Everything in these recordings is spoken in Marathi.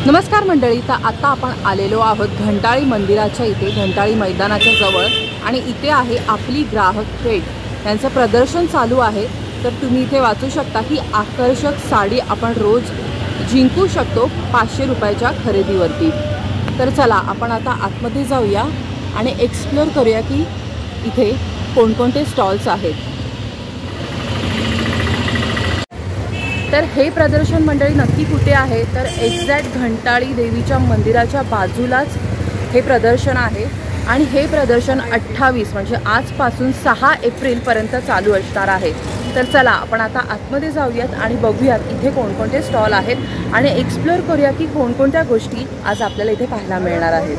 नमस्कार मंडळी, तर आता आपण आलेलो आहोत घंटाळी मंदिराच्या इथे, घंटाळी मैदानाच्या जवळ। आणि इथे आहे आपली ग्राहक भेट यांचं प्रदर्शन चालू आहे। तर तुम्ही इथे वाचू शकता की आकर्षक साडी आपण रोज जिंकू शकतो 500 रुपयाच्या खरेदीवरती। तर चला आपण आता आतमध्ये जाऊया आणि एक्सप्लोर करूया की इथे कोणकोणते स्टॉल्स आहेत। तर हे प्रदर्शन मंडळी नक्की कुठे आहे, तर एक्झॅक्ट घंटाळी देवीच्या मंदिराच्या बाजूलाच हे प्रदर्शन आहे। आणि हे प्रदर्शन 28 म्हणजे आजपासून 6 एप्रिलपर्यंत चालू असणार आहे। तर चला आपण आता आतमध्ये जाऊयात आणि बघूयात इथे कोणकोणते स्टॉल आहेत आणि एक्सप्लोर करूया की कोणकोणत्या गोष्टी आज आपल्याला इथे पाहायला मिळणार आहेत।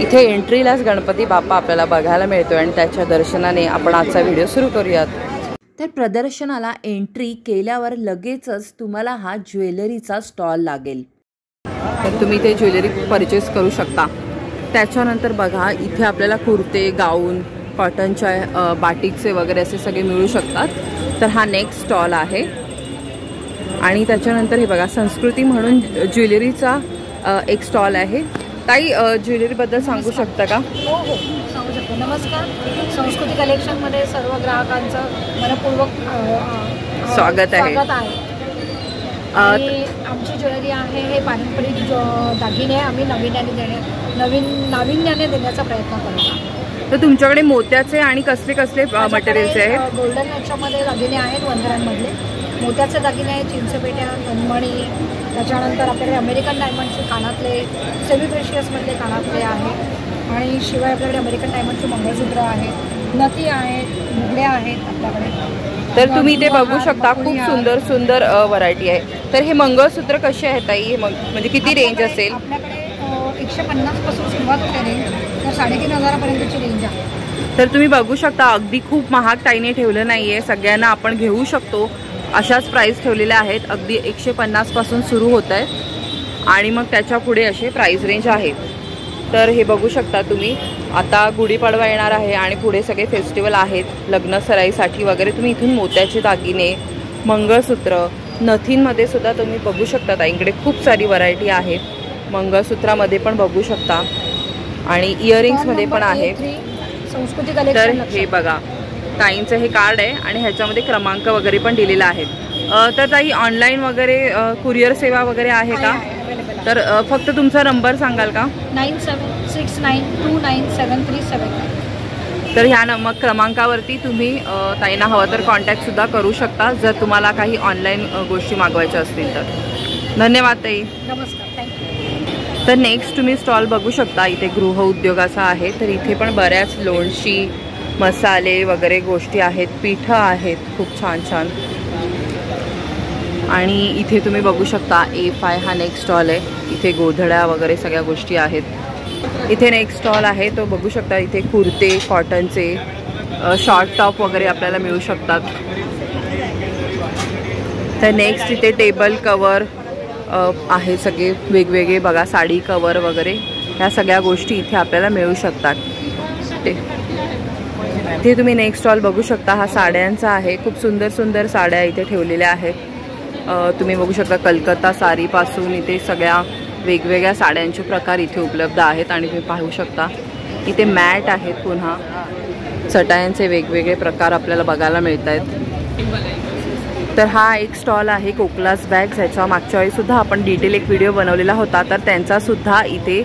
इथे एंट्रीलाच गणपती बाप्पा आपल्याला बघायला मिळतोय आणि त्याच्या दर्शनाने आपण आजचा व्हिडिओ सुरू करूयात। तर प्रदर्शनाला एंट्री केल्यावर लगेचच तुम्हाला हा ज्वेलरीचा स्टॉल लागेल, तर तुम्ही ते ज्वेलरी परचेस करू शकता। त्याच्यानंतर बघा इथे आपल्याला कुर्ते, गाऊन, कॉटनच्या बाटिकचे वगैरे असे सगळे मिळू शकतात। तर हा नेक्स्ट स्टॉल आहे। आणि त्याच्यानंतर हे बघा संस्कृती म्हणून ज्वेलरीचा एक स्टॉल आहे। ताई ज्वेलरीबद्दल सांगू शकता का? हो हो सांगू शकतो। नमस्कार, संस्कृती कलेक्शनमध्ये सर्व ग्राहकांचं मनपूर्वक स्वागत आहे। आणि आमची ज्वेलरी आहे हे पारंपरिक दागिने आम्ही नाविन्याने देण्याचा प्रयत्न करतो। तर तुमच्याकडे मोत्याचे आणि कसले कसले मटेरियल्स आहेत? गोल्डन याच्यामध्ये दागिने आहेत, वंदरांमधले मोत्याचे दागिने आहेत, चिंचपेट्या, तन्मणी, त्याच्यानंतर आपल्याकडे अमेरिकन डायमंडचे कानातले, सेमी प्रेशियसमधले कानातले आहेत आणि शिवाय आपल्याकडे अमेरिकन डायमंडचे मंगळसूत्र आहेत, नथी आहेत, मुगड्या आहेत आपल्याकडे। तर तुम्ही ते बघू शकता, खूप सुंदर सुंदर व्हरायटी आहे। तर हे मंगळसूत्र कसे आहेत ताई? हे म्हणजे किती रेंज असेल? आपल्याकडे 150 पासून सुरुवात होते रेंज, तर 3500 पर्यंतची रेंज आहे। तर तुम्ही बघू शकता अगदी खूप महाग ताईने ठेवलं नाहीये, सगळ्यांना आपण घेऊ शकतो अशाच प्राइस ठेवलेल्या आहेत। अगदी 150 पासून सुरू होत आहेत आणि मग त्याच्या पुढे असे प्राइस रेंज आहेत। तर हे बघू शकता तुम्ही, आता गुढीपाडवा येणार आहे आणि पुढे सगळे फेस्टिवल आहेत, लग्न सराईसाठी वगैरे तुम्ही इथून मोत्याचे दागिने, मंगळसूत्र, नथींमध्ये सुद्धा तुम्ही बघू शकता। ताईंकडे खूप सारी व्हरायटी आहे, मंगळसूत्रामध्ये पण बघू शकता आणि इयरिंग्समध्ये पण आहे। संस्कृती तर कलेक्शन हे बघा ताईंचं हे कार्ड आहे आणि ह्याच्यामध्ये क्रमांक वगैरे पण दिलेला आहे। तर ताई ऑनलाईन वगैरे कुरिअर सेवा वगैरे आहे का? तर फक्त तुमचा नंबर सांगाल का? 9769297379। तर ह्या मग क्रमांकावरती तुम्ही ताईंना हवं तर कॉन्टॅक्टसुद्धा करू शकता जर तुम्हाला काही ऑनलाईन गोष्टी मागवायच्या असतील तर। धन्यवाद ताई। नमस्कार, थँक्यू। तर नेक्स्ट तुम्ही स्टॉल बघू शकता, इथे गृह उद्योगाचा आहे। तर इथे पण बऱ्याच लोणची, मसाले वगैरे गोष्टी आहेत, पीठं आहेत, खूप छान छान। आणि इथे तुम्ही बघू शकता A5 हा नेक्स्ट स्टॉल आहे, इथे गोधड्या वगैरे सगळ्या गोष्टी आहेत। इथे नेक्स्ट स्टॉल आहे तो बघू शकता, इथे कुर्ते, कॉटनचे शॉर्ट टॉप वगैरे आपल्याला मिळू शकतात। तर नेक्स्ट इथे टेबल कवर आहे, सगळे वेगवेगळे बघा, साडी कवर वगैरे ह्या सगळ्या गोष्टी इथे आपल्याला मिळू शकतात। इथे तुम्ही नेक्स्ट स्टॉल बघू शकता, हा साड्यांचा आहे, खूप सुंदर सुंदर साड्या इथे ठेवलेल्या आहेत। तुम्ही बघू शकता कलकत्ता साडीपासून इथे सगळ्या वेगवेगळ्या साड्यांचे प्रकार इथे उपलब्ध आहेत। आणि तुम्ही पाहू शकता इथे मॅट आहेत, पुन्हा चटायांचे वेगवेगळे प्रकार आपल्याला बघायला मिळत आहेत। तर हा एक स्टॉल आहे कोकलास बॅग्स, ह्याच्या मागच्या वेळीसुद्धा आपण डिटेल एक व्हिडिओ बनवलेला होता, तर त्यांचासुद्धा इथे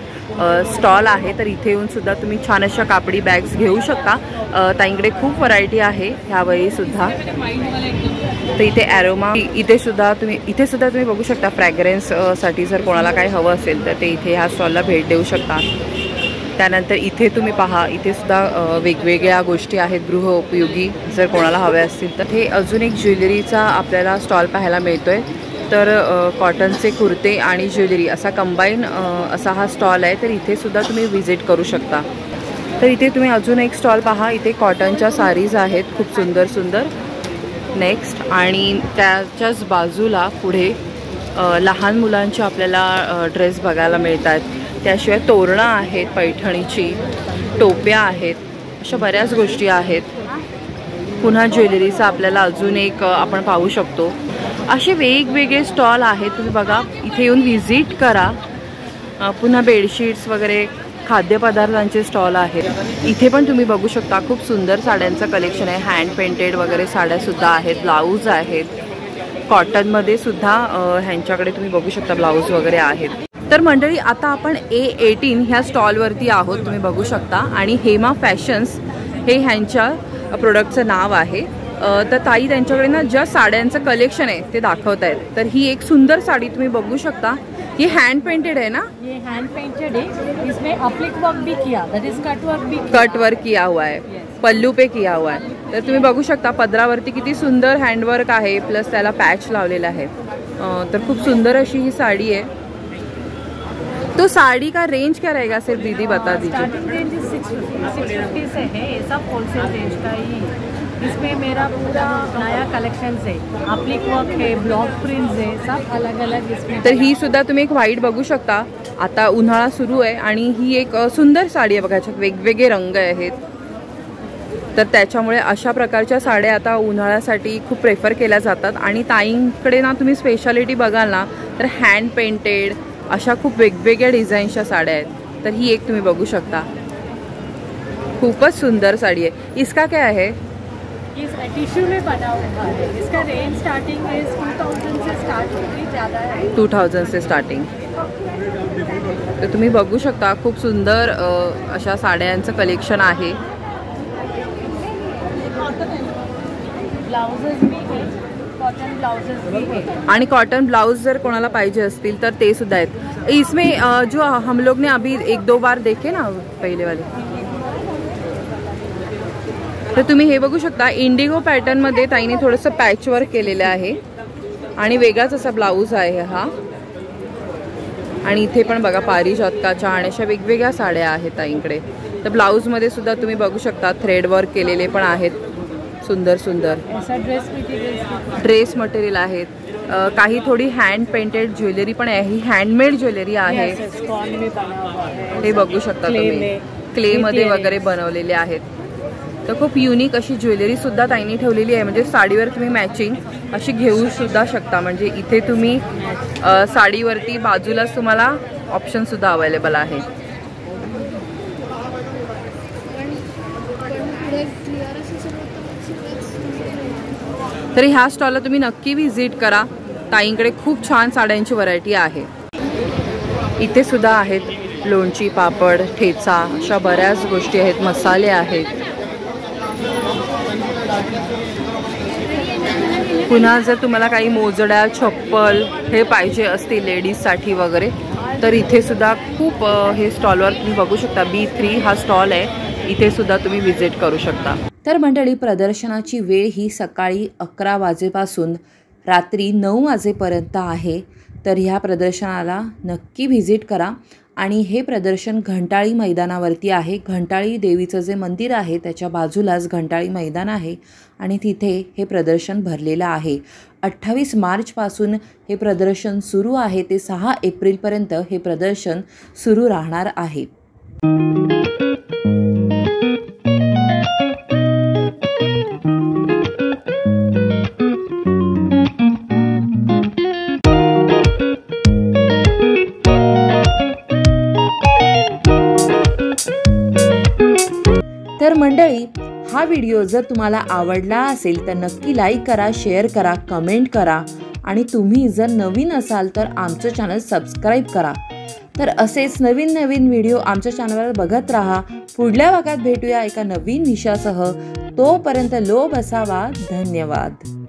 स्टॉल आहे। तर इथे येऊन सुद्धा तुम्ही छान अशा कापडी बॅग्स घेऊ शकता। ताईंकडे खूप व्हरायटी आहे ह्यावेळीसुद्धा। तर इथे ॲरोमा, इथे सुद्धा तुम्ही बघू शकता फ्रॅग्रन्ससाठी जर कोणाला काही हवं असेल तर ते इथे ह्या स्टॉलला भेट देऊ शकता। त्यानंतर इथे तुम्ही पहा, इथे सुद्धा वेगवेगळ्या गोष्टी आहेत गृहोपयोगी, जर कोणाला हव्या असतील तर। हे अजून एक ज्वेलरीचा आपल्याला स्टॉल पाहायला मिळतोय। तर कॉटनचे कुर्ते आणि ज्वेलरी असा कंबाईन असा हा स्टॉल आहे, तर इथे सुद्धा तुम्ही व्हिजिट करू शकता। तर इथे तुम्ही अजून एक स्टॉल पहा, इथे कॉटनच्या साडीज आहेत, खूप सुंदर सुंदर। नेक्स्ट आणि त्याच्याच बाजूला पुढे लहान मुलांचे आपल्याला ड्रेस बघायला मिळतात। त्याशिवाय तोरणं आहेत, पैठणीची टोप्या आहेत, अशा बऱ्याच गोष्टी आहेत। पुन्हा ज्वेलरीचा आपल्याला अजून एक आपण पाहू शकतो। असे वेगवेगळे स्टॉल आहेत, तुम्ही बघा इथे येऊन व्हिजिट करा. पुन्हा बेडशीट्स वगैरे खाद्यपदार्थांचे स्टॉल आहेत. इथे पण तुम्ही बघू शकता खूप सुंदर साड्यांचं कलेक्शन आहे. हँड पेंटेड वगैरे साड्यासुद्धा आहेत, ब्लाऊज आहेत. कॉटनमध्ये सुद्धा ह्यांच्याकडे तुम्ही बघू शकता ब्लाऊज वगैरे आहेत. तर मंडळी आता आपण A18 ह्या स्टॉलवरती आहोत, तुम्ही बघू शकता. आणि हेमा फॅशन्स हे ह्यांच्या प्रोडक्टचं नाव आहे. तर ताई त्यांच्याकडे ना ज्या साड्यांचं कलेक्शन आहे ते दाखवत आहेत. तर ही एक सुंदर साडी तुम्ही बघू शकता. ये हैंड पेंटेड है ना? ये हैंड पेंटेड है, इसमें अप्लिक वर्क भी किया, दैट इज कट वर्क भी कट वर्क किया हुआ है, पल्लू पे किया हुआ है. तर तुम्ही बघू शकता पदरावरती किती सुंदर हँडवर्क आहे, प्लस त्याला पॅच लावलेला आहे. तर खूप सुंदर अशी ही साड़ी है. तो साड़ी का रेंज क्या रहेगा सिर्फ दीदी बता दीजिए. स्टार्टिंग रेंज 650 से है, ये सब होलसेल रेंज का ही. इसमें मेरा पूरा नया कलेक्शन है, अप्लिक वर्क है, ब्लॉक प्रिंट्स है, सब अलग अलग इसमें. तर ही सुद्धा तुम्ही एक व्हाईट बघू शकता. आता उन्हाळा सुरू आहे आणि ही एक सुंदर साडी आहे बघा, याच्यात वेगवेगळे रंग आहेत. तर त्याच्यामुळे अशा प्रकारच्या साड्या आता उन्हाळ्यासाठी खूप प्रेफर केल्या जातात. आणि ताईंकडे ना तुम्ही स्पेशालिटी बघाल ना तर हँड पेंटेड अशा खूप वेगवेगळ्या डिझाईन्सच्या साड्या आहेत. तर ही एक तुम्ही बघू शकता, खूपच सुंदर साडी आहे. इसका क्या है? इस टिश्यू में बना हुआ है, इसका range starting is 2000 say start होगी, ज़्यादा है 2000 से स्टार्टिंग. तर तुम्ही बघू शकता खूप सुंदर अशा साड्यांचं कलेक्शन आहे. ब्लाउजेस भी है, कॉटन ब्लाउजेस भी है. आणि कॉटन ब्लाउज जर कोणाला पाहिजे असतील तर ते सुद्धा आहेत. इसमें जो हम लोग ने अभी 1-2 बार देखे ना पहिले वाले, तर तुम्ही हे बघू शकता इंडिगो पॅटर्नमध्ये ताईने थोडंसं पॅचवर्क केलेलं आहे आणि वेगळाच असा ब्लाऊज आहे हा. आणि इथे पण बघा पारिजातकाच्या आणि अशा वेगवेगळ्या साड्या आहेत ताईंकडे. तर ब्लाऊजमध्ये सुद्धा तुम्ही बघू शकता थ्रेड वर्क केलेले पण आहेत, सुंदर सुंदर ड्रेस मटेरियल आहेत. काही थोडी हँड पेंटेड ज्वेलरी पण आहे, ही हँडमेड ज्वेलरी आहे. हे बघू शकता तुम्ही, क्लेमध्ये वगैरे बनवलेले आहेत. तर खूप युनिक अशी ज्वेलरी सुद्धा ताईंनी ठेवलेली आहे. म्हणजे साडीवर तुम्ही मॅचिंग अशी घेऊ सुद्धा शकता. म्हणजे इथे तुम्ही साडीवरती बाजूलाच तुम्हाला ऑप्शन सुद्धा अवेलेबल आहे. तर ह्या स्टॉलला तुम्ही नक्की व्हिजिट करा. ताईंकडे खूप छान साड्यांची व्हरायटी आहे. इथे सुद्धा आहेत लोणची, पापड, ठेचा अशा बऱ्याच गोष्टी आहेत, मसाले आहेत. पुन्हा जर तुम्हाला काही मोजड्या, चप्पल हे पाहिजे असतील लेडीजसाठी वगैरे तर इथे सुद्धा खूप हे स्टॉलवर तुम्ही बघू शकता. B3 हा स्टॉल आहे, इथे सुद्धा तुम्ही व्हिजिट करू शकता. तर मंडळी प्रदर्शनाची वेळ ही सकाळी 11 वाजेपासून रात्री 9 वाजेपर्यंत आहे. तर ह्या प्रदर्शनाला नक्की व्हिजिट करा. आणि हे प्रदर्शन घंटाळी मैदानावरती आहे. घंटाळी देवीचं जे मंदिर आहे त्याच्या बाजूलाच घंटाळी मैदान आहे आणि तिथे हे प्रदर्शन भरलेलं आहे. 28 मार्चपासून हे प्रदर्शन सुरू आहे ते 6 एप्रिलपर्यंत हे प्रदर्शन सुरू राहणार आहे. तर मंडळी हा व्हिडिओ जर तुम्हाला आवडला असेल तर नक्की लाईक करा, शेअर करा, कमेंट करा आणि तुम्ही जर नवीन असाल तर आमचं चॅनल सबस्क्राईब करा. तर असेच नवीन नवीन व्हिडिओ आमच्या चॅनलवर बघत राहा. पुढल्या भागात भेटूया एका नवीन विषयासह. तोपर्यंत लो बसावा. धन्यवाद.